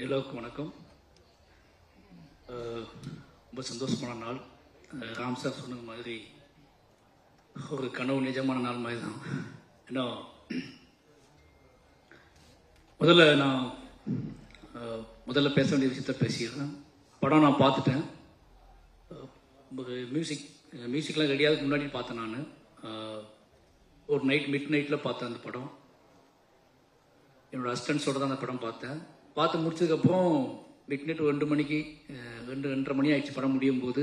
எல்லோருக்கும் வணக்கம். ரொம்ப சந்தோஷமான நாள். ராம் சார் சொன்னது மாதிரி ஒரு கனவு நிஜமான நாள் மாதிரி தான். ஏன்னா முதல்ல பேச வேண்டிய விஷயத்த பேசிடுறேன். படம் நான் பார்த்துட்டேன். மியூசிக்லாம் ரெடியாகிறதுக்கு முன்னாடி பார்த்தேன். நான் ஒரு மிட் நைட்டில் பார்த்தேன் அந்த படம். என்னோடய அசிஸ்டன்ஸோடு தான் அந்த படம் பார்த்து முடிச்சதுக்கப்புறம் மிட் நைட் 2 மணிக்கு 2:30 மணி ஆகிடுச்சு படம் முடியும் போது.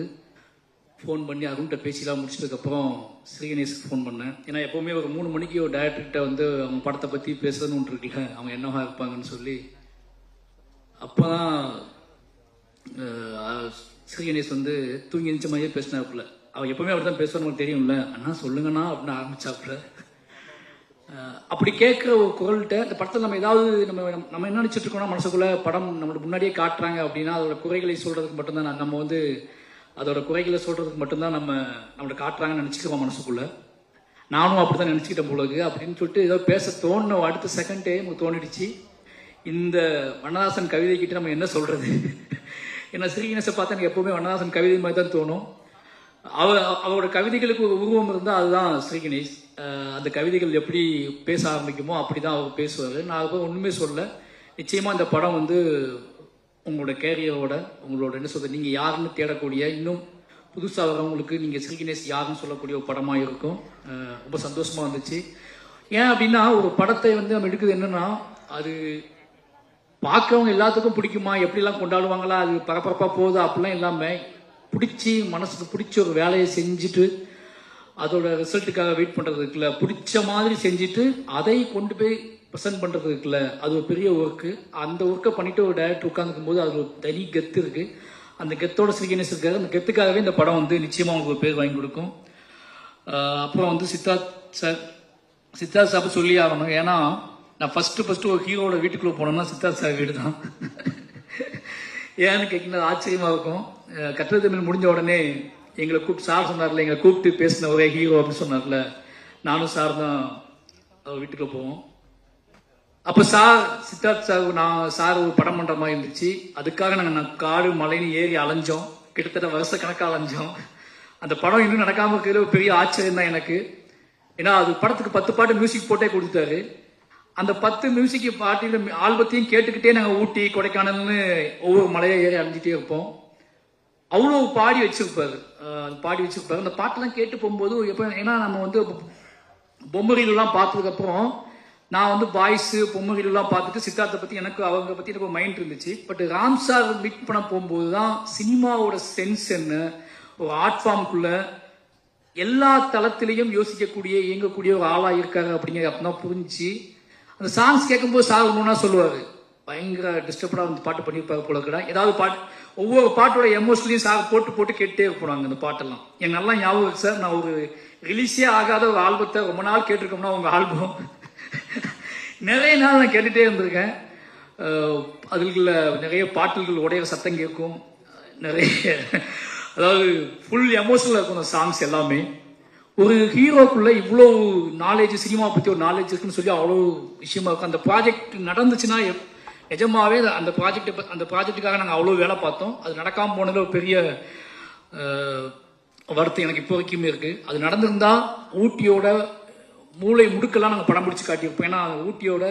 ஃபோன் பண்ணி அருண்கிட்ட பேசிலாம் முடிச்சதுக்கப்புறம் ஸ்ரீகணேஷ்க்கு ஃபோன் பண்ணேன். ஏன்னா எப்போவுமே ஒரு 3 மணிக்கு ஒரு டேரக்டர்கிட்ட வந்து அவங்க படத்தை பற்றி பேசுறதுன்னு ஒன்று இருக்குல்ல, அவங்க என்னவா இருப்பாங்கன்னு சொல்லி. அப்போ தான் ஸ்ரீகணேஷ் வந்து தூங்கி எழுந்த மாதிரியே பேசினாப்புல. அவன் எப்போவுமே அப்படி தான் பேசுவான்னு நமக்கு தெரியும்ல. அண்ணா சொல்லுங்கண்ணா அப்படின்னு ஆரம்பிச்சாப்புல. அப்படி கேட்குற ஒரு குரல்கிட்ட இந்த படத்தில் நம்ம ஏதாவது நம்ம என்ன நினச்சிட்டு இருக்கோம்னா, மனசுக்குள்ளே படம் நம்மளுக்கு முன்னாடியே காட்டுறாங்க அப்படின்னா அதோட குறைகளை சொல்கிறதுக்கு மட்டும்தான் நம்ம வந்து அதோட குறைகளை சொல்கிறதுக்கு மட்டும்தான் நம்மளை காட்டுறாங்கன்னு நினச்சிக்கிறோம் மனசுக்குள்ளே. நானும் அப்படி தான் நினச்சிக்கிட்டேன் போலக்கு அப்படின்னு சொல்லிட்டு ஏதோ பேச தோணுன அடுத்த செகண்டே நமக்கு தோணிடுச்சு, இந்த வண்ணதாசன் கவிதை கிட்ட நம்ம என்ன சொல்கிறது. ஏன்னா ஸ்ரீகணேஷை பார்த்தா எனக்கு எப்போவுமே வண்ணதாசன் கவிதை மாதிரி தான் தோணும். அவரோட கவிதைகளுக்கு ஒரு உருவம் இருந்தால் அதுதான் ஸ்ரீகணேஷ். அந்த கவிதைகள் எப்படி பேச ஆரம்பிக்குமோ அப்படி தான் அவர் பேசுவார். நான் இப்போ ஒன்றுமே சொல்ல. நிச்சயமாக இந்த படம் வந்து உங்களோட கேரியரோட உங்களோட என்ன சொல்கிறது, நீங்கள் யாருன்னு தேடக்கூடிய இன்னும் புதுசாக வரவங்களுக்கு நீங்கள் ஸ்ரீகணேஷ் யாருன்னு சொல்லக்கூடிய ஒரு படமாக இருக்கும். ரொம்ப சந்தோஷமாக இருந்துச்சு. ஏன் அப்படின்னா ஒரு படத்தை வந்து நம்ம எடுக்குது என்னென்னா, அது பார்க்கறவங்க எல்லாத்துக்கும் பிடிக்குமா, எப்படிலாம் கொண்டாடுவாங்களா, அது பரபரப்பாக போகுது அப்படிலாம் இல்லாமல் பிடிச்சி மனசுக்கு பிடிச்ச ஒரு வேலையை செஞ்சுட்டு அதோட ரிசல்ட்டுக்காக வெயிட் பண்ணுறது இருக்குல்ல, பிடிச்ச மாதிரி செஞ்சுட்டு அதை கொண்டு போய் ப்ரெசென்ட் பண்ணுறது இருக்குல்ல, அது ஒரு பெரிய ஒர்க்கு. அந்த ஒர்க்கை பண்ணிவிட்டு ஒரு டைரக்டர் உட்காந்துக்கும் போது அது ஒரு தனி கெத்து இருக்குது. அந்த கெத்தோட ஸ்ரீகணேஷ் இருக்காரு. அந்த கெத்துக்காகவே இந்த படம் வந்து நிச்சயமாக உங்களுக்கு ஒரு பேர் வாங்கி கொடுக்கும். அப்புறம் வந்து சித்தார்த் சார் சொல்லி ஆகணும். ஏன்னா நான் ஃபஸ்ட்டு ஒரு ஹீரோட வீட்டுக்குள்ளே போனோம்னா சித்தார்த் சார் வீடு தான். ஏன்னு கேட்குறது ஆச்சரியமாக இருக்கும். கட்டுரை தமிழ் முடிஞ்ச உடனே எங்களை கூப்பிட்டு சார் சொன்னார்ல, எங்களை கூப்பிட்டு பேசின ஒரே ஹீரோ அப்படின்னு சொன்னார்ல, நானும் சார் தான் அவர் வீட்டுக்கு போவோம். அப்போ சித்தார்த் சார் ஒரு படம் பண்ணுற மாதிரி இருந்துச்சு. அதுக்காக நாங்கள் காடு மலைன்னு ஏறி அலைஞ்சோம். கிட்டத்தட்ட வருஷ கணக்காக அலைஞ்சோம். அந்த படம் இன்னும் நடக்காமல் இருக்கிறது ஒரு பெரிய ஆச்சரியம் தான் எனக்கு. ஏன்னா அது படத்துக்கு 10 பாட்டு மியூசிக் போட்டே கொடுத்தாரு. அந்த 10 மியூசிக் பாட்டில் ஆல்பத்தையும் கேட்டுக்கிட்டே நாங்கள் ஊட்டி கொடைக்கானல்னு ஒவ்வொரு மலையை ஏறி அலைஞ்சிட்டே இருப்போம். அவ்வளோ பாடி வச்சிருப்பாரு. அந்த பாட்டெல்லாம் கேட்டு போகும்போது எப்போ, ஏன்னா நம்ம வந்து பொம்மரிலாம் பார்த்ததுக்கப்புறம் நான் வந்து பாய்ஸு பொம்மரிலாம் பார்த்துட்டு சித்தார்த்தை பற்றி அவங்க பற்றி எனக்கு மைண்ட் இருந்துச்சு. பட் ராம் சார் மீட் பண்ண போகும்போது தான் சினிமாவோட சென்ஸ் என்ன, ஒரு ஆர்ட் ஃபார்முக்குள்ள எல்லா தளத்திலையும் யோசிக்கக்கூடிய இயங்கக்கூடிய ஒரு ஆளாக இருக்காரு அப்படிங்கிறது அப்போ தான் புரிஞ்சு. அந்த சாங்ஸ் கேட்கும்போது சார் ஒன்றுனா சொல்லுவார், பயங்கர டிஸ்டர்படாக வந்து பாட்டு பண்ணியிருப்பாரு போல இருக்கா. ஏதாவது பாட்டு ஒவ்வொரு பாட்டோட எமோஷனலையும் சார் போட்டு கேட்டே இருப்பாங்க. அந்த பாட்டெல்லாம் எனக்கு நல்லா ஞாபகம் இருக்கு சார். நான் ஒரு ரிலீஸே ஆகாத ஒரு ஆல்பத்தை ரொம்ப நாள் கேட்டிருக்கோம்னா உங்கள் ஆல்பம் நிறைய நாள் நான் கேட்டுகிட்டே இருந்திருக்கேன். அதுக்குள்ள நிறைய பாட்டுகள் உடைய சத்தம் கேட்கும், நிறைய அதாவது ஃபுல் எமோஷனலாக இருக்கும் அந்த சாங்ஸ் எல்லாமே. ஒரு ஹீரோக்குள்ள இவ்வளோ நாலேஜ், சினிமா பற்றி ஒரு நாலேஜ் இருக்குன்னு சொல்லி அவ்வளோ விஷயமா இருக்கும். அந்த ப்ராஜெக்ட் நடந்துச்சுன்னா நிஜமாவே அந்த ப்ராஜெக்டுக்காக நாங்கள் அவ்வளோ வேலை பார்த்தோம். அது நடக்காமல் போனதில் ஒரு பெரிய வருத்தம் எனக்கு இப்போ வரைக்குமே இருக்குது. அது நடந்திருந்தா ஊட்டியோட மூளை முடுக்கெல்லாம் நாங்கள் படம் பிடிச்சி காட்டியிருப்போம். ஏன்னா ஊட்டியோட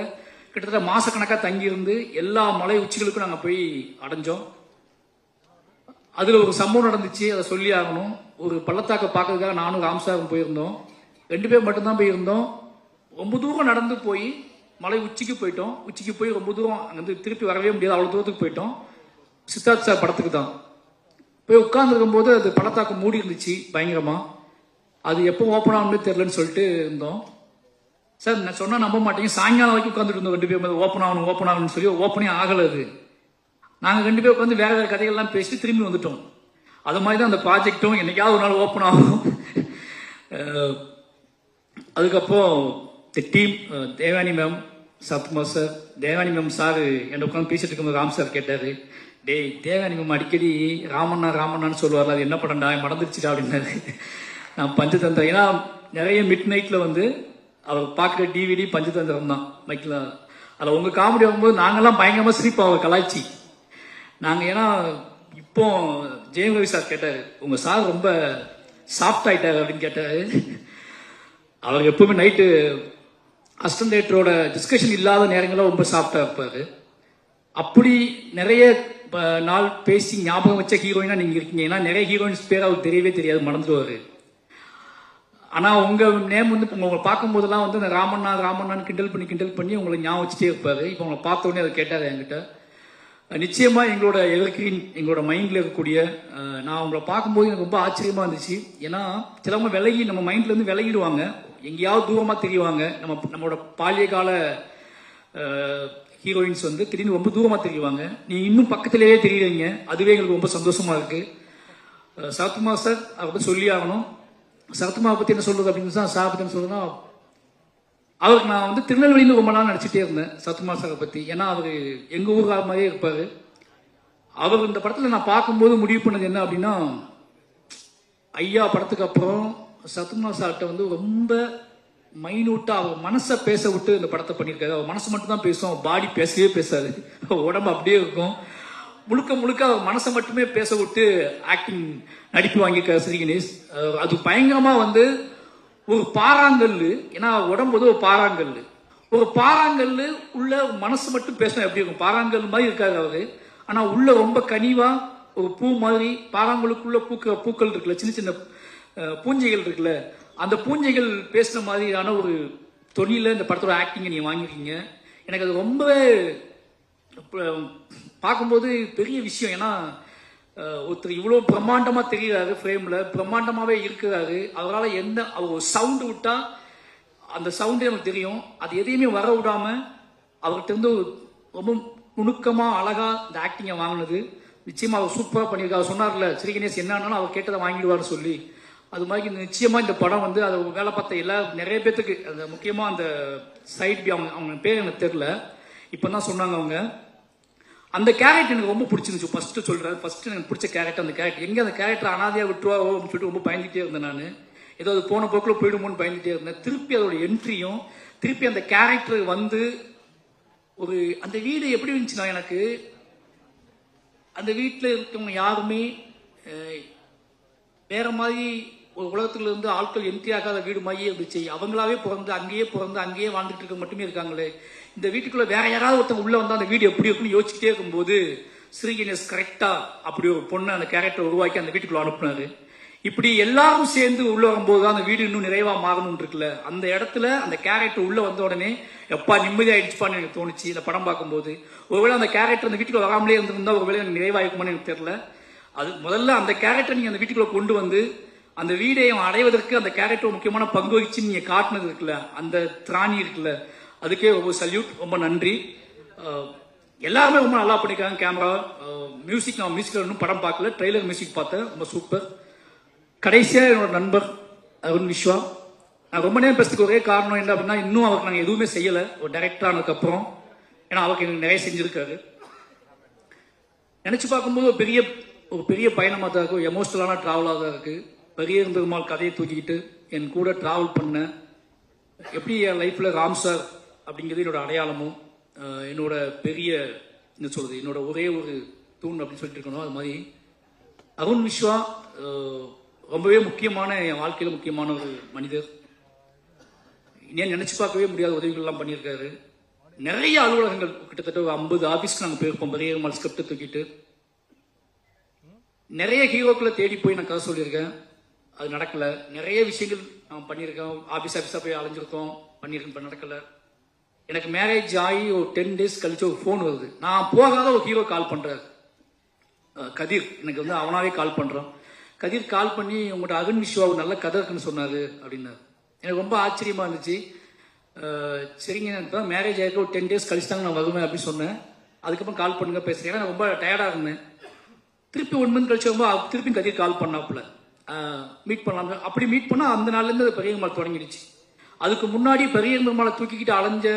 கிட்டத்தட்ட மாசக்கணக்காக தங்கியிருந்து எல்லா மலை உச்சிகளுக்கும் நாங்கள் போய் அடைஞ்சோம். அதில் ஒரு சம்பவம் நடந்துச்சு, அதை சொல்லி ஆகணும். ஒரு பள்ளத்தாக்கை பார்க்கறதுக்காக நானும் ராம்சாரும் போயிருந்தோம். 2 பேர் மட்டும்தான் போயிருந்தோம். ரொம்ப தூரம் நடந்து போய் மலை உச்சிக்கு போயிட்டோம். உச்சிக்கு போய் ரொம்ப தூரம் அங்கேருந்து திருப்பி வரவே முடியாது, அவ்வளோ தூரத்துக்கு போயிட்டோம். சித்தார்த் சார் படத்துக்கு தான் போய் உட்காந்துருக்கும் போது அது பள்ளத்தாக்கு மூடி இருந்துச்சு பயங்கரமாக. அது எப்போ ஓப்பன் ஆகணும்னு தெரிலன்னு சொல்லிட்டு இருந்தோம். சார் நான் சொன்னால் நம்ப மாட்டேங்க, சாயங்காலம் வரைக்கும் உட்காந்துட்டு இருந்தோம் 2 பேர். ஓப்பன் ஆகணும்னு சொல்லி ஓப்பனே ஆகலை. அது நாங்கள் 2 பேர் உட்காந்து வேறு கதைகள்லாம் பேசிட்டு திரும்பி வந்துட்டோம். அது மாதிரி தான் அந்த ப்ராஜெக்டும் என்னைக்காவது ஒரு நாள் ஓப்பன் ஆகும். அதுக்கப்புறம் team Devani ma'am, Sathkumar sir, Devani ma'am sir என்னை உட்காந்து பேசிட்டு இருக்கும்போது ராம் சார் கேட்டார், டேய் தேவானி மேம் அடிக்கடி ராமண்ணான்னு சொல்லுவார்ல, அது என்ன படம்டா மறந்துருச்சுடா அப்படின்னாரு. நான் பஞ்சதந்திரம், ஏன்னா நிறைய மிட் நைட்டில் வந்து அவர் பார்க்குற டிவிடி பஞ்சதந்திரம் தான் மைக்கில். அதில் உங்கள் காமெடி ஆகும்போது நாங்கள்லாம் பயங்கரமாக சிரிப்போம் அவர் கலாய்ச்சி. நாங்கள் ஏன்னா இப்போ ஜெயம் ரவி சார் கேட்டார், உங்கள் சார் ரொம்ப சாஃப்ட் ஆகிட்டார் அப்படின்னு கேட்டார். அவர் எப்பவுமே நைட்டு அசிஸ்டன்ட் டைரக்டரோட டிஸ்கஷன் இல்லாத நேரங்களில் ரொம்ப சாஃப்டாக இருப்பார். அப்படி நிறைய நாள் பேசி ஞாபகம் வச்ச ஹீரோயினா நீங்கள் இருக்கீங்க. ஏன்னா நிறைய ஹீரோயின்ஸ் பேர் அவருக்கு தெரியவே தெரியாது, மறந்துடுவார். ஆனால் உங்கள் நேம் வந்து உங்களை பார்க்கும்போதெல்லாம் வந்து ராமண்ணான்னு கிண்டல் பண்ணி உங்களை ஞாபகம் வச்சுட்டே இருப்பார். இப்போ உங்களை பார்த்த உடனே அதை கேட்டார் என்கிட்ட. நிச்சயமாக எங்களோட எவர்கிரீன், எங்களோட மைண்டில் இருக்கக்கூடிய, நான் உங்களை பார்க்கும்போது எனக்கு ரொம்ப ஆச்சரியமாக இருந்துச்சு. ஏன்னா சிலவங்க நம்ம மைண்ட்லேருந்து விலகிடுவாங்க, எங்கேயாவது தூரமாக தெரியுவாங்க. நம்மளோட பாலிய கால ஹீரோயின்ஸ் வந்து திடீர்னு ரொம்ப தூரமாக தெரியுவாங்க. நீங்கள் இன்னும் பக்கத்திலேயே தெரியுறீங்க, அதுவே எங்களுக்கு ரொம்ப சந்தோஷமாக இருக்குது. சரத்குமார் சார் அதை பற்றி சொல்லி ஆகணும். சரத்குமார் பற்றி என்ன சொல்றது அப்படின்னு தான் சார் பற்றி சொல்லுன்னா, அவருக்கு நான் வந்து திருநெல்வேலியில் ரொம்ப நாள் நடிச்சுட்டே இருந்தேன் சரத்குமார் சாரை பற்றி. ஏன்னா அவர் எங்கள் ஊருக்கார மாதிரியே இருப்பார். அவர் இந்த படத்தில் நான் பார்க்கும்போது முடிவு பண்ணது என்ன அப்படின்னா, ஐயா படத்துக்கு அப்புறம் சரத்குமார் சார்கிட்ட வந்து ரொம்ப மைனூட்டா அவர் மனசை பேச விட்டு இந்த படத்தை பண்ணியிருக்காரு. அவர் மனசு மட்டும் தான் பேசும், பாடி பேசவே பேசாது, உடம்பு அப்படியே இருக்கும். முழுக்க அவர் மனசை மட்டுமே பேச விட்டு ஆக்டிங் நடிப்பு வாங்கியிருக்காரு ஸ்ரீ கணேஷ். அது பயங்கரமா வந்து ஒரு பாறாங்கல், ஏன்னா உடம்பு வந்து ஒரு பாறாங்கல் உள்ள மனசு மட்டும் பேசணும் எப்படி இருக்கும், பாறாங்கல் மாதிரி இருக்காரு அவரு. ஆனா உள்ள ரொம்ப கனிவா ஒரு பூ மாதிரி, பாறாங்கலுக்குள்ள பூக்கள் இருக்குல்ல, சின்ன சின்ன பூஞ்சைகள் இருக்குல்ல, அந்த பூஞ்சைகள் பேசுன மாதிரியான ஒரு தொழில இந்த படத்தோட ஆக்டிங்கை நீங்க வாங்கிருக்கீங்க. எனக்கு அது ரொம்பவே பார்க்கும்போது பெரிய விஷயம். ஏன்னா ஒருத்தர் இவ்வளோ பிரம்மாண்டமா தெரிகிறாரு, ஃப்ரேம்ல பிரம்மாண்டமாவே இருக்கிறாரு. அவரால் அவர் சவுண்டு விட்டா அந்த சவுண்டே நமக்கு தெரியும். அது எதையுமே வர விடாம அவர்கிட்ட இருந்து ரொம்ப நுணுக்கமா அழகா இந்த ஆக்டிங்கை வாங்கினது நிச்சயமா அவர் சூப்பராக பண்ணியிருக்காரு. சொன்னார்ல ஸ்ரீ கணேஷ் என்னன்னாலும் அவர் கேட்டதை வாங்கிடுவார்னு சொல்லி, அது மாதிரி நிச்சயமா இந்த படம் வந்து அதை வேலை பார்த்த நிறைய பேத்துக்கு, அந்த முக்கியமா அந்த சைட் அவங்க பேர் எனக்கு தெரியல, இப்பதான் சொன்னாங்க அவங்க. அந்த கேரக்டர் எனக்கு ரொம்ப பிடிச்சிருந்துச்சு. ஃபர்ஸ்ட் எனக்கு பிடிச்ச கேரக்டர் அந்த கேரக்டர். எங்க அந்த கேரக்டர் அனாதையா விட்டுருவாரோ அப்படின்னு சொல்லிட்டு ரொம்ப பயந்துட்டே இருந்தேன் நான். ஏதோ அது போன போக்கில் போயிடுமோன்னு பயந்துட்டே இருந்தேன். திருப்பி அதோட என்ட்ரியும் திருப்பி அந்த கேரக்டர் வந்து ஒரு அந்த வீடு எப்படி இருந்துச்சுன்னா, எனக்கு அந்த வீட்டில் இருக்கவங்க யாருமே வேற மாதிரி ஒரு உலகத்துல இருந்து ஆட்கள் என்ட்ரி ஆகாத வீடு மாதிரியே இருந்துச்சு. அவங்களாவே பிறந்து அங்கேயே வாழ்ந்துட்டு இருக்க மட்டுமே இருக்காங்களே, இந்த வீட்டுக்குள்ள வேற யாராவது ஒருத்தவங்க உள்ள வந்தா அந்த வீடு எப்படி இருக்குன்னு யோசிச்சுட்டே இருக்கும்போது ஸ்ரீ கணேஷ் கரெக்டா அப்படி ஒரு பொண்ணு அந்த கேரக்டர் உருவாக்கி அந்த வீட்டுக்குள்ள அனுப்புனாரு. இப்படி எல்லாரும் சேர்ந்து உள்ள வரும்போது அந்த வீடு இன்னும் நிறைவா மாறணும் இருக்குல்ல, அந்த இடத்துல அந்த கேரக்டர் உள்ள வந்த உடனே எப்பா நிம்மதி ஆயிடுச்சுப்பான்னு எனக்கு தோணுச்சு இந்த படம் பார்க்கும்போது. ஒருவேளை அந்த கேரக்டர் அந்த வீட்டுக்குள்ள வராமலே இருந்திருந்தா ஒருவேளை எனக்கு நிறைவாயிருக்குமான்னு எனக்கு தெரியல. அது முதல்ல அந்த கேரக்டர் நீங்க அந்த வீட்டுக்குள்ள கொண்டு வந்து அந்த வீடை அடைவதற்கு அந்த கேரக்டர் முக்கியமான பங்கு வகிச்சு நீங்க காட்டினது இருக்குல்ல, அந்த திராணி இருக்குல்ல, அதுக்கே ரொம்ப சல்யூட், ரொம்ப நன்றி. எல்லாருமே ரொம்ப நல்லா பண்ணிருக்காங்க. கேமரா, மியூசிக், நான் மியூசிக்ல இன்னும் படம் பார்க்கல, ட்ரெய்லர் மியூசிக் பார்த்தேன், ரொம்ப சூப்பர். கடைசியா என்னோட நண்பர் அருண் விஸ்வா, நான் ரொம்ப நேரம் பேசுறதுக்கு ஒரே காரணம் என்ன அப்படின்னா, இன்னும் அவருக்கு நாங்கள் எதுவுமே செய்யலை ஒரு டைரக்டர் ஆனதுக்கு அப்புறம். ஏன்னா அவருக்கு எனக்கு நிறைய செஞ்சிருக்காரு. நினைச்சு பார்க்கும்போது ஒரு பெரிய பயணமாக தான் இருக்கு, எமோஷனலான டிராவலாக தான் இருக்கு. பெரிய பெருமாள் கதையை தூக்கிக்கிட்டு என் கூட டிராவல் பண்ண, எப்படி என் லைஃப்ல ராம் சார் அப்படிங்கிறது என்னோட அடையாளமும், என்னோட பெரிய என்ன சொல்றது, என்னோட ஒரே ஒரு தூண் அப்படின்னு சொல்லிட்டு இருக்கணும். அது மாதிரி அருண் விஸ்வா ரொம்பவே முக்கியமான, என் வாழ்க்கையில முக்கியமான ஒரு மனிதர். ஏன் நினைச்சு பார்க்கவே முடியாத உதவிகள்லாம் பண்ணியிருக்காரு. நிறைய அலுவலகங்கள், கிட்டத்தட்ட ஒரு 50 ஆபீஸ்க்கு நாங்கள் போயிருப்போம். பெரிய பெருமாள் ஸ்கிரிப்ட் தூக்கிட்டு நிறைய ஹீரோக்களை தேடி போய் நான் கதை சொல்லியிருக்கேன், அது நடக்கல. நிறைய விஷயங்கள் நான் பண்ணியிருக்கேன், ஆபீஸா போய் அலைஞ்சிருக்கோம், பண்ணியிருக்கேன், நடக்கல. எனக்கு மேரேஜ் ஆகி ஒரு 10 days கழிச்சு ஒரு ஃபோன் வருது. நான் போகாத ஒரு ஹீரோ கால் பண்றாரு, கதிர். எனக்கு வந்து அவனாவே கால் பண்றான். கதிர் கால் பண்ணி உங்கள்கிட்ட அருண் விஸ்வா ஒரு நல்ல கதை இருக்குன்னு சொன்னாரு அப்படின்னாரு. எனக்கு ரொம்ப ஆச்சரியமா இருந்துச்சு. சரிங்க, மேரேஜ் ஆகிருக்க ஒரு 10 days கழிச்சுட்டாங்க நான் வருவேன் அப்படின்னு சொன்னேன். அதுக்கப்புறம் கால் பண்ணுங்க பேசுறேன். ஏன்னா ரொம்ப டயர்டா இருந்தேன். திருப்பி 1 month கழிச்சு திருப்பி கதிர் கால் பண்ணாப்புல, மீட் பண்ணலாம். அப்படி மீட் பண்ணா அந்த நாள்ல இருந்து பெரிய பெருமாள் தொடங்கிடுச்சு. அதுக்கு முன்னாடி பெரிய பெருமாளை தூக்கிக்கிட்டு அலைஞ்ச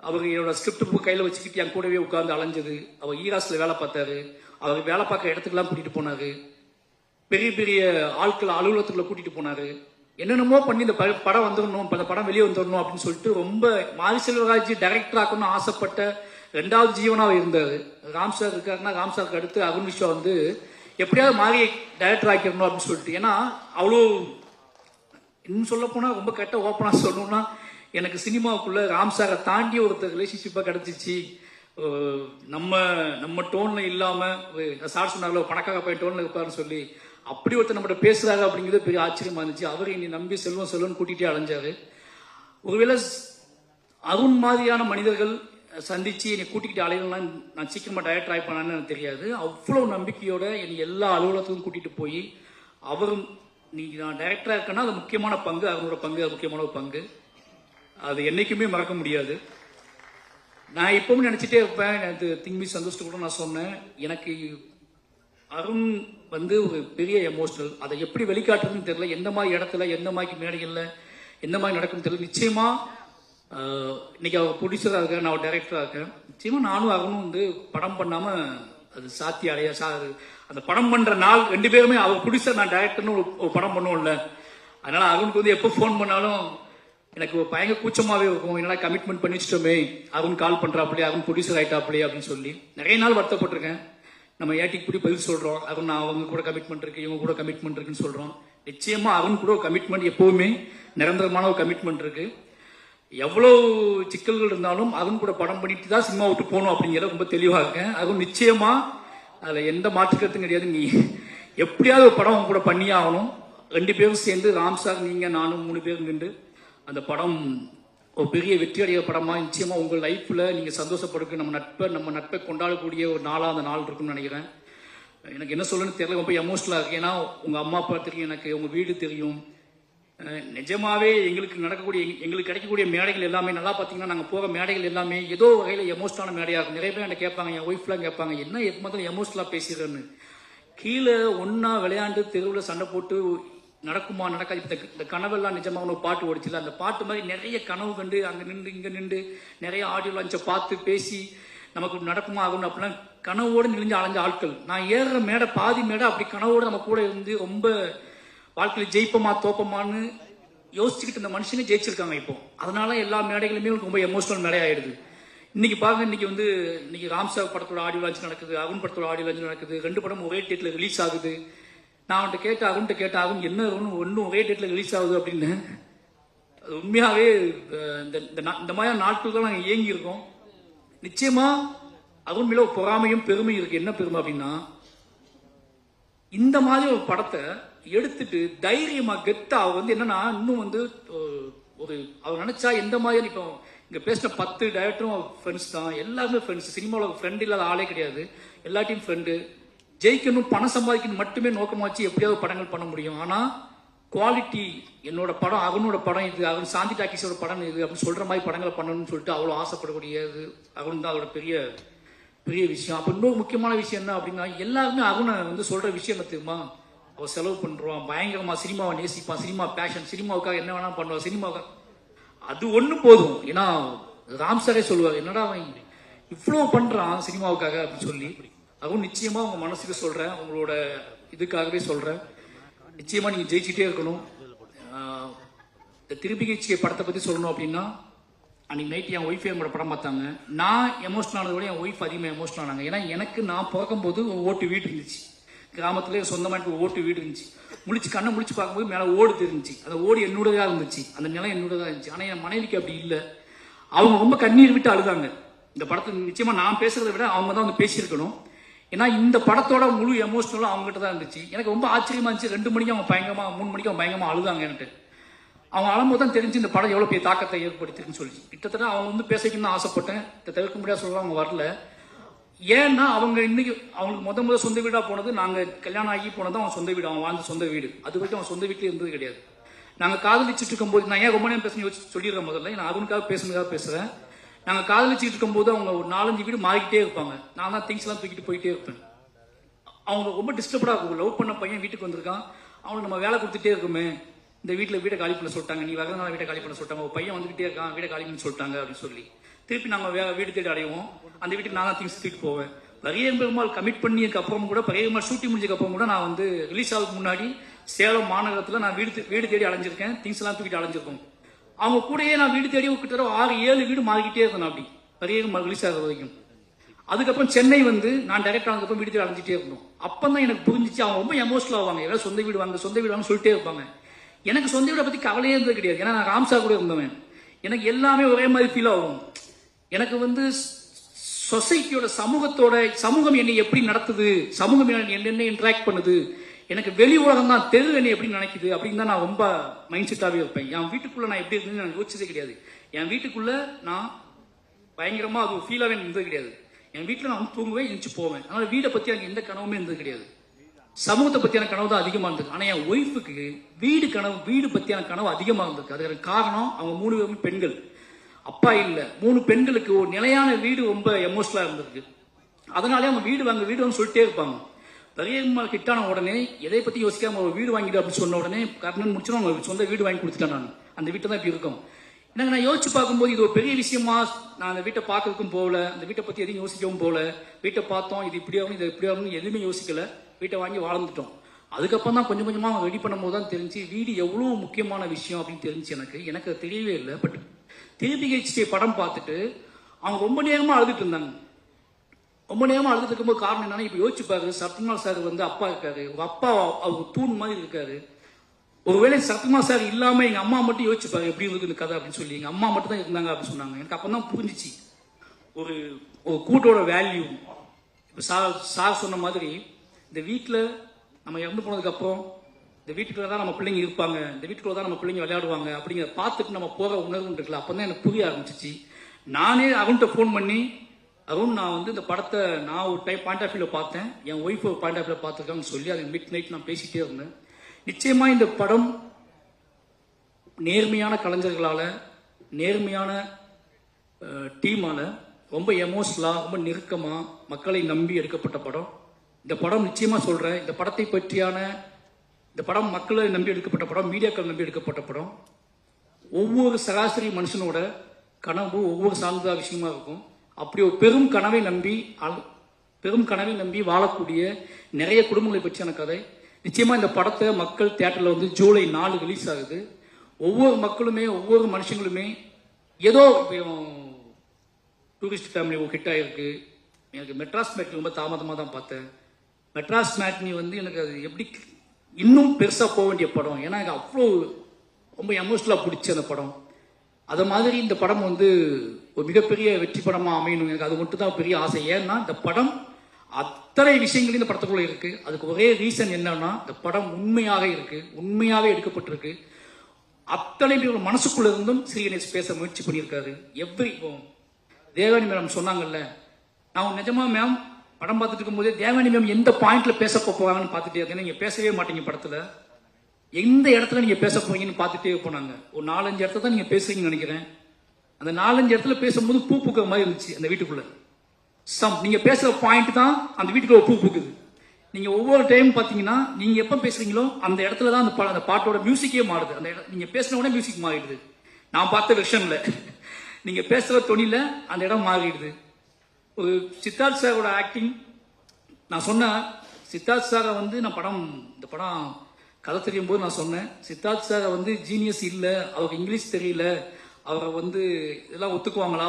அவர் என்னோட ஸ்கிரிப்ட் புக் கையில வச்சுக்கிட்டு என் கூடவே உட்கார்ந்து அலைஞ்சது. அவர் ஈராஸ்ல வேலை பார்த்தாரு, அவர் வேலை பார்க்குற இடத்துக்குலாம் கூட்டிட்டு போனாரு, பெரிய பெரிய ஆட்கள் அலுவலகத்துக்குள்ள கூட்டிட்டு போனாரு. என்னென்னமோ பண்ணி இந்த படம் வந்துடணும், அந்த படம் வெளியே வந்துடணும் அப்படின்னு சொல்லிட்டு ரொம்ப மாரி செல்வராஜ் டைரக்டர் ஆக்கணும்னு ஆசைப்பட்ட 2வது ஜீவனாக இருந்தார். ராம் சார் இருக்காருன்னா ராம் சாருக்கு அடுத்து அருண் விஸ்வா வந்து எப்படியாவது மாறி டைரக்டர் ஆக்கிடணும் அப்படின்னு சொல்லிட்டு. ஏன்னா அவ்வளோ இன்னும் சொல்ல போனால் ரொம்ப கரெக்டாக ஓப்பனாக சொல்லணும்னா எனக்கு சினிமாவுக்குள்ள ராம் சாரை தாண்டி ஒருத்தர் ரிலேஷன்ஷிப்பாக கிடைச்சிச்சு. நம்ம டோன்ல இல்லாமல் சார் சொன்னாங்களோ பணக்காக போய் டோன்ல இருப்பாருன்னு சொல்லி அப்படி ஒருத்தர் நம்மகிட்ட பேசுறாரு அப்படிங்கிறது பெரிய ஆச்சரியமா இருந்துச்சு. அவர் என்னை நம்பி செல்வம் கூட்டிகிட்டே அலைஞ்சாரு. ஒருவேளை அருண் மாதிரியான மனிதர்கள் சந்திச்சு என்னை கூட்டிகிட்டு அலையலாம் நான் சீக்கிரமா டைரக்டர் ஆயிப்பானு எனக்கு தெரியாது. அவ்வளவு நம்பிக்கையோட என்னை எல்லா அலுவலகத்துக்கும் கூட்டிட்டு போய் அவரும் நீங்க நான் டைரக்டரா இருக்கேன்னா அது முக்கியமான பங்கு, அவரோட பங்கு அது முக்கியமான ஒரு பங்கு, அது என்னைக்குமே மறக்க முடியாது. நான் எப்பவுமே நினைச்சிட்டே இருப்பேன். எனக்கு திங்மி சந்தோஷத்தை கூட நான் சொன்னேன், எனக்கு அருண் வந்து ஒரு பெரிய எமோஷனல், அதை எப்படி வெளிக்காட்டுறதுன்னு தெரியல. எந்த மாதிரி இடத்துல எந்த மாதிரி மேடைகள்ல எந்த மாதிரி நடக்கும்னு தெரியல. நிச்சயமா இன்னைக்கு அவர் ப்ரொடியூசராக இருக்கேன், நான் டைரக்டராக இருக்கேன். நிச்சயமா நானும் அருணும் வந்து படம் பண்ணாம அது சாத்தி அடைய அந்த படம் பண்ற நாள் 2 பேருமே அவர் ப்ரொடியூசர் நான் டைரக்டர்னு ஒரு படம் பண்ணுவோம்ல. அதனால அருணுக்கு வந்து எப்போ ஃபோன் பண்ணாலும் எனக்கு பயங்கர கூச்சமாவே இருக்கும். என்னால கமிட்மெண்ட் பண்ணி வச்சிட்டோமே, அருண் கால் பண்றாப்லையே, அருண் ப்ரொடியூசர் ஆயிட்டாப்லையே அப்படின்னு சொல்லி நிறைய நாள் வருத்தப்பட்டிருக்கேன். நம்ம ஏட்டிக்கு கூட பதில் சொல்றோம், அருண் அவங்க கூட கமிட்மெண்ட் இருக்கு, இவங்க கூட கமிட்மெண்ட் இருக்குன்னு சொல்றோம். நிச்சயமா அருண் கூட ஒரு கமிட்மெண்ட் எப்பவுமே நிரந்தரமான ஒரு கமிட்மெண்ட் இருக்கு. எவ்வளவு சிக்கல்கள் இருந்தாலும் அருண் கூட படம் பண்ணிட்டு தான் சினிமா விட்டு போகணும் அப்படிங்கிறத ரொம்ப தெளிவா இருக்கேன். அருண் நிச்சயமா அதுல எந்த மாற்றுக்கருத்தும் கிடையாது. நீ எப்படியாவது ஒரு படம் கூட பண்ணியே ஆகணும். 2 பேரும் சேர்ந்து ராம் சார் நீங்க நானும் 3 பேரும் நின்று அந்த படம் ஒரு பெரிய வெற்றி அடைய படமா நிச்சயமா உங்க லைஃப்ல நீங்க சந்தோஷப்படுக்கு நம்ம நட்பை கொண்டாடக்கூடிய ஒரு அந்த நாள் இருக்குன்னு நினைக்கிறேன். எனக்கு என்ன சொல்லணும்னு தெரியல, ரொம்ப எமோஷனலா இருக்கு. ஏன்னா உங்க அம்மா அப்பா தெரியும், எனக்கு உங்க வீடு தெரியும். நிஜமாவே எங்களுக்கு கிடைக்கக்கூடிய மேடைகள் எல்லாமே நல்லா பார்த்தீங்கன்னா நாங்கள் போகிற மேடைகள் எல்லாமே ஏதோ வகையில் எமோஷனலான மேடையாக இருக்கும். நிறைய பேர் எனக்கு கேட்பாங்க, என் ஒய்ஃப்லாம் கேட்பாங்க, என்ன எது மாதிரி எமோஷனலாக பேசுகிறேன்னு. கீழே ஒன்னா விளையாண்டு தெருவில் சண்டை போட்டு நடக்குமா நடக்காது. இந்த கனவெல்லாம் நிஜமாக ஒரு பாட்டு ஓடிச்சுல, அந்த பாட்டு மாதிரி நிறைய கனவு கண்டு அங்கே நின்று இங்கே நின்று நிறைய ஆடியோ லான்ச்சை பார்த்து பேசி நமக்கு நடக்குமா ஆகணும் அப்படின்னா கனவோடு நெளிஞ்சு அலைஞ்ச ஆட்கள். நான் ஏறுற மேடை பாதி மேடை அப்படி கனவோடு நம்ம கூட இருந்து ரொம்ப வாழ்க்கையில் ஜெயிப்போமா தோப்பமான்னு யோசிச்சுக்கிட்டு இந்த மனுஷனே ஜெயிச்சிருக்காங்க இப்போ. அதனால எல்லா மேடைகளுமே ரொம்ப எமோஷனல் மேடை ஆயிடுது. இன்னைக்கு ராம் சார் படத்தோட ஆடியோ லான்ச் நடக்குது, அருண் படத்தோட ஆடியோ லான்ச் நடக்குது. 2 படம் ஒரே டேட்ல ரிலீஸ் ஆகுது. நான் அவன்கிட்ட கேட்ட அருண் என்ன ஒன்னும் ஒரே டேட்ல ரிலீஸ் ஆகுது அப்படின்னு. அது உண்மையாவே இந்த மாதிரி நாட்கள் தான் நாங்கள் இயங்கி இருக்கோம். நிச்சயமா அருண் மேல பொறாமையும் பெருமையும் இருக்கு. என்ன பெருமை அப்படின்னா, இந்த மாதிரி ஒரு படத்தை எடுத்துட்டு தைரியமா கெத்தா அவர் என்னன்னா இன்னும் ஒரு அவர் நினைச்சா எந்த மாதிரி இப்போ இங்க பேசின 10 டைரக்டரும் ஃப்ரெண்ட்ஸ் தான், எல்லாருமே ஃப்ரெண்ட்ஸ். சினிமாவில் ஃப்ரெண்ட் இல்லாத ஆளே கிடையாது, எல்லாத்தையும் ஃப்ரெண்டு. ஜெயிக்கணும் பணம் சம்பாதிக்கணும் மட்டுமே நோக்கமா வச்சு எப்படியாவது படங்கள் பண்ண முடியும். ஆனா குவாலிட்டி என்னோட படம் அருணோட படம் இது, அருண் சாந்தி டாக்கிஸோட படம் இது அப்படின்னு சொல்ற மாதிரி படங்களை பண்ணணும்னு சொல்லிட்டு அவ்வளவு ஆசைப்படக்கூடியது அருண் தான். அதோட பெரிய விஷயம். அப்ப இன்னொரு முக்கியமான விஷயம் என்ன அப்படின்னா, எல்லாருமே அருணை சொல்ற விஷயம் என்ன தெரியுமா, அவன் செலவு பண்றான், பயங்கரமா சினிமாவை நேசிப்பான், சினிமா பேஷன், சினிமாவுக்காக என்ன வேணா பண்ணுவான், சினிமாவுக்காக அது ஒண்ணு போதும். ஏன்னா ராம் சாரே சொல்லுவார், என்னடா அவன் இவ்வளவு பண்றான் சினிமாவுக்காக அப்படின்னு சொல்லி. அதுவும் நிச்சயமா உங்க மனசுக்கு சொல்றேன், உங்களோட இதுக்காகவே சொல்றேன், நிச்சயமா நீங்க ஜெயிச்சுட்டே இருக்கணும். இந்த திருப்பிகை படத்தை பத்தி சொல்லணும் அப்படின்னா, அன்னைக்கு நைட் என் ஒய்ஃப் என்னோட படம் பார்த்தாங்க. நான் எமோஷனல் ஆனதை விட என் ஒய்ஃப் அதிகமாக எமோஷனல் ஆனாங்க. ஏன்னா எனக்கு நான் பிறக்கும் போது ஓட்டு வீடு இருந்துச்சு, கிராமத்துல சொந்தமாக ஓட்டு வீடு இருந்துச்சு. கண்ணை முழிச்சு பார்க்கும்போது மேலே ஓடு தெரிஞ்சிச்சு. அந்த ஓடு என்னோடதான் இருந்துச்சு, அந்த நிலம் என்னோடதான் இருந்துச்சு. ஆனால் என் மனைவிக்கு அப்படி இல்லை. அவங்க ரொம்ப கண்ணீர் விட்டு அழுதாங்க. இந்த படத்தை நிச்சயமா நான் பேசுறதை விட அவங்க தான் பேசியிருக்கணும். ஏன்னா இந்த படத்தோட முழு எமோஷனலும் அவங்ககிட்ட தான் இருந்துச்சு. எனக்கு ரொம்ப ஆச்சரியமா இருந்துச்சு. 2 மணிக்கு அவங்க பயங்கரமா 3 மணிக்கு அவங்க பயங்கரமா அழுதாங்க. எனக்கு அவங்க அழும்போது தான் தெரிஞ்சு இந்த படம் எவ்வளவு பெரிய தாக்கத்தை ஏற்படுத்திருக்குன்னு சொல்லி. கிட்டத்தட்ட அவங்க பேசிக்கணும்னு ஆசைப்பட்டேன், தவிர்க்க முடியாத சொல்ல அவங்க வரல. ஏன்னா அவங்க இன்னைக்கு அவங்களுக்கு முத சொந்த வீடா போனது, நாங்க கல்யாணம் ஆகி போனது அவங்க சொந்த வீடு, அவங்க வாழ்ந்த சொந்த வீடு. அது வரைக்கும் அவங்க சொந்த வீட்டிலே இருந்தது கிடையாது. நாங்க காதலிச்சுட்டு இருக்கும்போது, நான் ஏன் ரொம்ப நேரம் பேச சொல்லிடுறேன் முதல்ல, நான் அருணுக்காக பேசுனதுக்காக பேசுறேன். நாங்க காதலிச்சுட்டு இருக்கும்போது அவங்க ஒரு 4-5 வீடு மாறிக்கிட்டே இருப்பாங்க. நான் தான் திங்ஸ் எல்லாம் தூக்கிட்டு போயிட்டே இருப்பேன். அவங்க ரொம்ப டிஸ்டர்படா இருக்கும். லவ் பண்ண பையன் வீட்டுக்கு வந்திருக்கான், அவனுக்கு நம்ம வேலை கொடுத்துட்டே இருக்குமே, இந்த வீட்டை காலி பண்ண சொல்லிட்டாங்க, நீ வரதுனால வீட்டை காலி பண்ண சொல்லிட்டாங்க, ஒரு பையன் வந்துகிட்டே இருக்கான், வீட்டை காலி பண்ண சொல்லிட்டாங்க அப்படின்னு சொல்லி திருப்பி நாங்க வீடு தேடி அடைவோம். அந்த வீட்டுக்கு நான் தான் திங்ஸ் தூக்கிட்டு போவேன். பரியம்பெருமாள் கமிட் பண்ணியதுக்கு அப்புறம் கூட, பரியம்பெருமாள் ஷூட்டிங் முடிஞ்சதுக்கு அப்புறம் கூட நான் ரிலீஸ் ஆகுதுக்கு முன்னாடி சேலம் மாநகரத்தில் நான் வீடு தேடி அலைஞ்சிருக்கேன். திங்ஸ் எல்லாம் தூக்கிட்டு அலைஞ்சிருக்கோம். அவங்க கூடயே நான் வீடு தேடி கிட்ட 6-7 வீடு மாறிக்கிட்டே இருந்தேன். அப்படி பெரிய ரிலீஸ் ஆகிற வரைக்கும். அதுக்கப்புறம் சென்னை வந்து நான் டைரக்ட் ஆனதுக்கப்புறம் வீடு தேடி அலைஞ்சிட்டே இருந்தோம். அப்பதான் எனக்கு புரிஞ்சிச்சு அவங்க ரொம்ப எமோஷனல் ஆவாங்க. ஏதாவது சொந்த வீடு வாங்க சொல்லிட்டே இருப்பாங்க. எனக்கு சொந்த வீடை பத்தி கவலையே இருந்தது கிடையாது. ஏன்னா நான் ராம்சா கூட இருந்தவன். எனக்கு எல்லாமே ஒரே மாதிரி ஃபீல் ஆகும். எனக்கு வந்து சொசைட்டியோட சமூகம் என்னை எப்படி நடத்துது, சமூகம் என்ன இன்டராக்ட் பண்ணுது, எனக்கு வெளி உலகம் தான் தெரு என்னை எப்படி நினைக்குது அப்படின்னு தான் நான் ரொம்ப மைண்ட் செட்டாகவே இருப்பேன். என் வீட்டுக்குள்ள நான் எப்படி இருந்தேன்னு நான் யோசிச்சதே கிடையாது. என் வீட்டுக்குள்ள நான் பயங்கரமா அது ஃபீலாகவே இருந்தது கிடையாது. என் வீட்டில் நான் வந்து தூங்குவேன், எழுந்து போவேன். அதனால வீடை பத்தி எனக்கு எந்த கனவுமே இருந்தது கிடையாது. சமூகத்தை பத்தியான கனவு தான் அதிகமா இருந்தது. ஆனா என் ஒய்ஃபுக்கு வீடு பத்தியான கனவு அதிகமா இருந்தது. அதுக்கு காரணம் அவங்க 3 பேருமே பெண்கள், அப்பா இல்ல. 3 பெண்களுக்கு ஒரு நிலையான வீடு ரொம்ப எமோஷனலா இருந்திருக்கு. அதனாலே அவங்க வீடு வாங்க சொல்லிட்டே இருப்பாங்க. பெரியம்மாள் கிட்டான உடனே எதை பத்தி யோசிக்காம ஒரு வீடு வாங்கிடு அப்படின்னு சொன்ன உடனே கர்ணன் முடிச்சு அவங்க சொந்த வீடு வாங்கி கொடுத்துட்டேன். நான் அந்த வீட்டை தான் இப்படி இருக்கும். எனக்கு நான் யோசிச்சு பார்க்கும்போது இது ஒரு பெரிய விஷயமா. நான் அந்த வீட்டை பார்க்கறதுக்கும் போகல, அந்த வீட்டை பத்தி எதையும் யோசிக்கவும் போகல. வீட்டை பார்த்தோம், இது இப்படி ஆகும் இது எப்படி ஆகும் எதுவுமே யோசிக்கல. வீட்டை வாங்கி வாழ்ந்துட்டோம். அதுக்கப்புறம் தான் கொஞ்சம் கொஞ்சமா ரெடி பண்ணும் போது தான் தெரிஞ்சு வீடு எவ்வளவு முக்கியமான விஷயம் அப்படின்னு தெரிஞ்சு எனக்கு அது தெரியவே இல்லை. பட் திருப்பி படம் பார்த்துட்டு அவங்க ரொம்ப நேரமா அழுதுட்டு இருந்தாங்க. ரொம்ப நேரமா அழுதுட்டு இருக்கும்போது காரணம் என்னன்னா, இப்ப யோசிச்சு பாரு, சரத்குமார் சார் வந்து அப்பா இருக்காரு, உங்க அப்பா அவர் தூண் மாதிரி இருக்காரு. ஒருவேளை சரத்குமார் சார் இல்லாம எங்க அம்மா மட்டும் யோசிச்சு பாரு எப்படி இருக்குது கதை அப்படின்னு சொல்லி, எங்க அம்மா மட்டும் தான் இருந்தாங்க அப்படின்னு சொன்னாங்க. எனக்கு அப்பதான் புரிஞ்சிச்சு ஒரு கூட்டோட வேல்யூ. இப்ப சார் சொன்ன மாதிரி இந்த வீட்டுல நம்ம இறந்து போனதுக்கு அப்புறம் இந்த வீட்டுக்குள்ள தான் நம்ம பிள்ளைங்க இருப்பாங்க, இந்த வீட்டுக்குள்ள தான் நம்ம பிள்ளைங்க விளையாடுவாங்க அப்படிங்கிறத பார்த்துட்டு நம்ம போற உணர்வு இருக்குல்ல, அப்பதான் எனக்கு புரிய ஆரம்பிச்சிச்சு. நானே அருண்கிட்ட ஃபோன் பண்ணி, அருண் நான் வந்து இந்த படத்தை நான் ஒரு டைம் பாயிண்ட் ஆஃப் வியூல பார்த்தேன், என் ஒய்ஃப் ஒரு பாயிண்ட் ஆஃப் வியூல பார்த்துருக்காங்கன்னு சொல்லி அது மிட் நைட் நான் பேசிட்டே இருந்தேன். நிச்சயமா இந்த படம் நேர்மையான கலைஞர்களால, நேர்மையான டீமால ரொம்ப எமோஷனலா, ரொம்ப நெருக்கமா மக்களை நம்பி எடுக்கப்பட்ட படம். இந்த படம் நிச்சயமா சொல்றேன், இந்த படத்தை பற்றியான இந்த படம் மக்களை நம்பி எடுக்கப்பட்ட படம், மீடியாக்கள் நம்பி எடுக்கப்பட்ட படம். ஒவ்வொரு சராசரி மனுஷனோட கனவு ஒவ்வொரு சார்ந்த விஷயமா இருக்கும். அப்படி ஒரு பெரும் கனவை நம்பி வாழக்கூடிய நிறைய குடும்பங்களை பற்றியான கதை. நிச்சயமா இந்த படத்தை மக்கள் தியேட்டர்ல வந்து ஜூலை 4 ரிலீஸ் ஆகுது. ஒவ்வொரு மக்களுமே ஒவ்வொரு மனுஷங்களுமே ஏதோ டூரிஸ்ட் ஃபேமிலி ஒரு ஹிட் ஆயிருக்கு. எனக்கு மெட்ராஸ் மேட்னி ரொம்ப தாமதமாக தான் பார்த்தேன். மெட்ராஸ் மேட்னி வந்து எனக்கு அது எப்படி இன்னும் பெருசா போக வேண்டிய படம். ஏன்னா எனக்கு அவ்வளோ ரொம்ப எமோஷனலா பிடிச்ச அந்த படம். அது மாதிரி இந்த படம் வந்து ஒரு மிகப்பெரிய வெற்றி படமா அமையணும், எனக்கு அது மட்டும் தான் பெரிய ஆசை. ஏன்னா இந்த படம் அத்தனை விஷயங்களும் இந்த படத்துக்குள்ள இருக்கு. அதுக்கு ஒரே ரீசன் என்னன்னா, இந்த படம் உண்மையாக இருக்கு, உண்மையாவே எடுக்கப்பட்டிருக்கு. அத்தனை பேர் மனசுக்குள்ள இருந்தும் ஸ்ரீகணேஷ் பேச முயற்சி பண்ணியிருக்காரு. தேவானி மேம் சொன்னாங்கல்ல, நான் நிஜமா மேம் படம் பார்த்துட்டு இருக்கும் போதே தேவானி மேம் எந்த பாயிண்ட்ல பேச போவாங்கன்னு பார்த்துட்டே இருக்கேன். நீங்க பேசவே மாட்டீங்க படத்துல, எந்த இடத்துல நீங்க பேச போறீங்கன்னு பார்த்துட்டே போனாங்க. ஒரு 4-5 இடத்துல தான் நீங்க பேசுறீங்கன்னு நினைக்கிறேன். அந்த 4-5 இடத்துல பேசும்போது பூ பூக்கிற மாதிரி இருந்துச்சு அந்த வீட்டுக்குள்ள. நீங்க பேசுற பாயிண்ட் தான் அந்த வீட்டுக்குள்ள பூ பூக்குது. நீங்க ஒவ்வொரு டைம் பாத்தீங்கன்னா நீங்க எப்ப பேசுறீங்களோ அந்த இடத்துல தான் அந்த பாட்டோட மியூசிக்கே மாறுது. அந்த நீங்க பேசின உடனே மியூசிக் மாறிடுது. நான் பார்த்த வெர்ஷன்ல நீங்க பேசுற தொனில அந்த இடம் மாறிடுது. ஒரு சித்தார்த் சாரோட ஆக்டிங், நான் சொன்னேன் சித்தார்த் சாரை வந்து நான் இந்த படம் கதை தெரியும் போது நான் சொன்னேன், சித்தார்த் சாரை வந்து ஜீனியஸ் இல்ல, அவருக்கு இங்கிலீஷ் தெரியல, அவரை வந்து இதெல்லாம் ஒத்துக்குவாங்களா,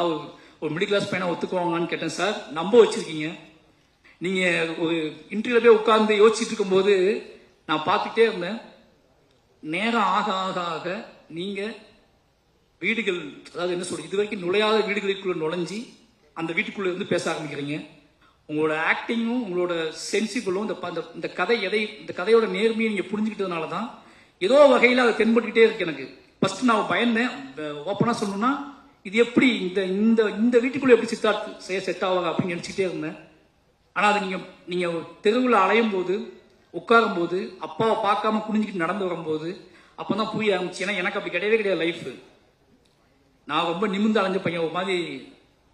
ஒரு மிடில் கிளாஸ் பையனை ஒத்துக்குவாங்களான்னு கேட்டேன். சார் நம்ப வச்சிருக்கீங்க. நீங்க ஒரு இன்டர்வியூல போய் உட்கார்ந்து யோசிச்சுட்டு இருக்கும் போது நான் பார்த்துட்டே இருந்தேன். நேரம் ஆக ஆக ஆக நீங்க வீடுகள், அதாவது என்ன சொல்றது, இது வரைக்கும் நுழையாத வீடுகளுக்குள்ள நுழைஞ்சி அந்த வீட்டுக்குள்ள இருந்து பேச ஆரம்பிக்கிறீங்க. உங்களோட ஆக்டிங்கும் உங்களோட சென்சிபிளும் இந்த கதையோட நேர்மையை நீங்க புரிஞ்சுக்கிட்டதுனால தான் ஏதோ வகையில் அதை தென்பட்டுக்கிட்டே இருக்கு. எனக்கு ஃபர்ஸ்ட் நான் பயந்தேன், ஓப்பனா சொல்லணும்னா இது எப்படி இந்த வீட்டுக்குள்ள எப்படி சித்தார்த் செட் ஆவாங்க அப்படின்னு நினைச்சுட்டே இருந்தேன். ஆனா அது நீங்க தெருவில் அலையும் போது, உட்காரும் போது, அப்பாவை பார்க்காம குனிஞ்சிக்கிட்டு நடந்து வரும்போது அப்பதான் புரிய ஆரம்பிச்சு. ஏன்னா எனக்கு அப்படி கிடையவே கிடையாது லைஃப். நான் ரொம்ப நிமிர்ந்து அலைஞ்ச பையன், ஒரு மாதிரி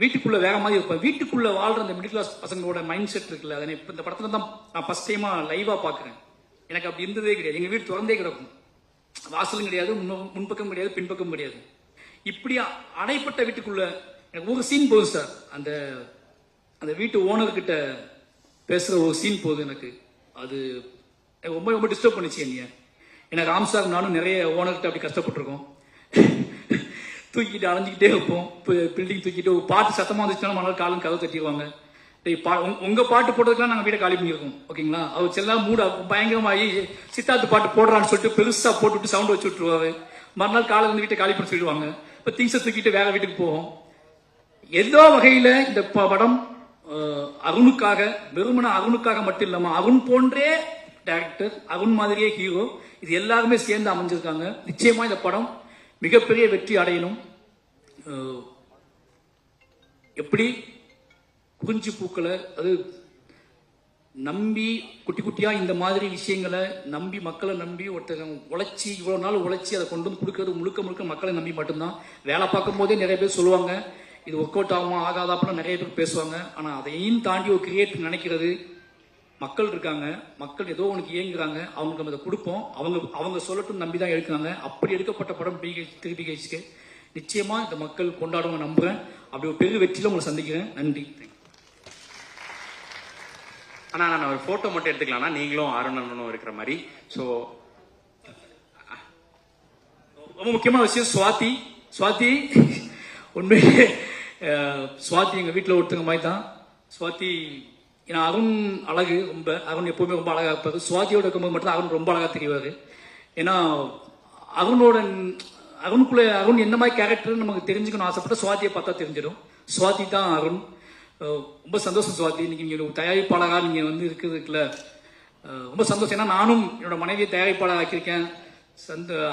வீட்டுக்குள்ள வேற மாதிரி இருப்பேன். வீட்டுக்குள்ள வாழ்ற அந்த மிடில் கிளாஸ் பசங்களோட மைண்ட் செட் இருக்குல்ல, அதை இப்ப இந்த படத்துல தான் நான் ஃபர்ஸ்ட் டைமா லைவா பாக்குறேன். எனக்கு அப்படி இருந்ததே கிடையாது. எங்க வீடு திறந்தே கிடக்கும், வாசலும் கிடையாது, முன்பக்கம் கிடையாது, பின்பக்கம் கிடையாது. இப்படி அடைப்பட்ட வீட்டுக்குள்ள எனக்கு ஒரு சீன் போதும் சார். அந்த வீட்டு ஓனர் கிட்ட பேசுற ஒரு சீன் போதும் எனக்கு. அது ரொம்ப ரொம்ப டிஸ்டர்ப் பண்ணிச்சு என்னைய. ஏன்னா ராம் சார் நானும் நிறைய ஓனர்கிட்ட அப்படி கஷ்டப்பட்டிருக்கோம். தூக்கிட்டு அலைஞ்சிக்கிட்டே இருப்போம். பில்டிங் தூக்கிட்டு பாட்டு சத்தமாக வந்துச்சுன்னா மறுநாள் காலம் கதவு தட்டிடுவாங்க. உங்க பாட்டு போடுறதுக்குலாம் நாங்கள் வீட்டை காலி பண்ணியிருக்கோம். ஓகேங்களா, அவர் செல்லாம் மூட பயங்கரமாகி சித்தார்த்து பாட்டு போடுறான்னு சொல்லிட்டு பெருசாக போட்டுவிட்டு சவுண்ட் வச்சு விட்டுருவாரு. மறுநாள் காலை வந்து வீட்டை காலி பண்ணி சொல்லிடுவாங்க. இப்போ திங்ஸை தூக்கிட்டு வேற வீட்டுக்கு போவோம். எல்லா வகையில இந்த படம் அருணுக்காக, வெறுமன அருணுக்காக மட்டும் இல்லாம அருண் போன்றே டைரக்டர், அருண் மாதிரியே ஹீரோ, இது எல்லாருமே சேர்ந்து அமைஞ்சிருக்காங்க. நிச்சயமா இந்த படம் மிகப்பெரிய வெற்றி அடையணும். எப்படி குறிஞ்சி பூக்களை அது நம்பி குட்டி குட்டியா இந்த மாதிரி விஷயங்களை நம்பி, மக்களை நம்பி ஒருத்தர் உழைச்சி இவ்வளவு நாள் உழைச்சி அதை கொண்டு வந்து கொடுக்கறது முழுக்க முழுக்க மக்களை நம்பி மட்டும்தான். வேலை பார்க்கும் போதே நிறைய பேர் சொல்லுவாங்க இது ஒர்க் அவுட் ஆகுமா ஆகாதா அப்படின்னு நிறைய பேர் பேசுவாங்க. ஆனா அதையும் தாண்டி ஒரு கிரியேட் நினைக்கிறது மக்கள் இருக்காங்க. மக்கள் ஏதோ உனக்கு இயங்குறாங்க, அவங்களுக்கு நம்ம அதை கொடுப்போம், அவங்க சொல்லட்டும் நம்பி தான் எடுக்கிறாங்க. அப்படி எடுக்கப்பட்ட படம் திருப்பி நிச்சயமா இந்த மக்கள் கொண்டாடுவாங்க நம்புறேன். அப்படி ஒரு பெரிய வெற்றியில உங்களை சந்திக்கிறேன். நன்றி. ஆனா நான் ஒரு போட்டோ மட்டும் எடுத்துக்கலாம்னா நீங்களும் அருணனும் இருக்கிற மாதிரி. ஸோ ரொம்ப முக்கியமான விஷயம் சுவாதி உண்மையிலே சுவாதி எங்க வீட்டில் ஒருத்தங்க மாதிரி தான். சுவாதி ஏன்னா அருண் அழகு, ரொம்ப அருண் எப்பவுமே ரொம்ப அழகா இருப்பாரு. சுவாதியோட இருக்கும்போது மட்டும் அருண் ரொம்ப அழகா தெரிவாரு. ஏன்னா அருணுக்குள்ள அருண் என்ன மாதிரி கேரக்டர் நமக்கு தெரிஞ்சுக்கணும் ஆசைப்பட்ட சுவாதியை பார்த்தா தெரிஞ்சிடும். சுவாதி தான் அருண். ரொம்ப சந்தோஷம் சுவாதி, இன்னைக்கு நீங்க தயாரிப்பாளராக நீங்க வந்து இருக்குதுக்குல ரொம்ப சந்தோஷம். ஏன்னா நானும் என்னோட மனைவியை தயாரிப்பாளர் ஆக்கியிருக்கேன்,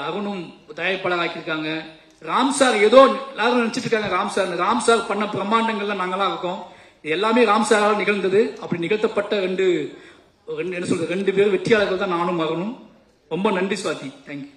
அருணும் தயாரிப்பாளர் ஆக்கியிருக்காங்க. ராம் சார் ஏதோ எல்லாரும் நினைச்சிட்டு இருக்காங்க ராம் சார் பண்ண பிரம்மாண்டங்கள்ல நாங்களாம் இருக்கோம். எல்லாமே ராம் சாரால் நிகழ்ந்தது. அப்படி நிகழ்த்தப்பட்ட ரெண்டு பேர் வெற்றியாளர்கள் தான் நானும் அருணும். ரொம்ப நன்றி சுவாதி. தேங்க்யூ.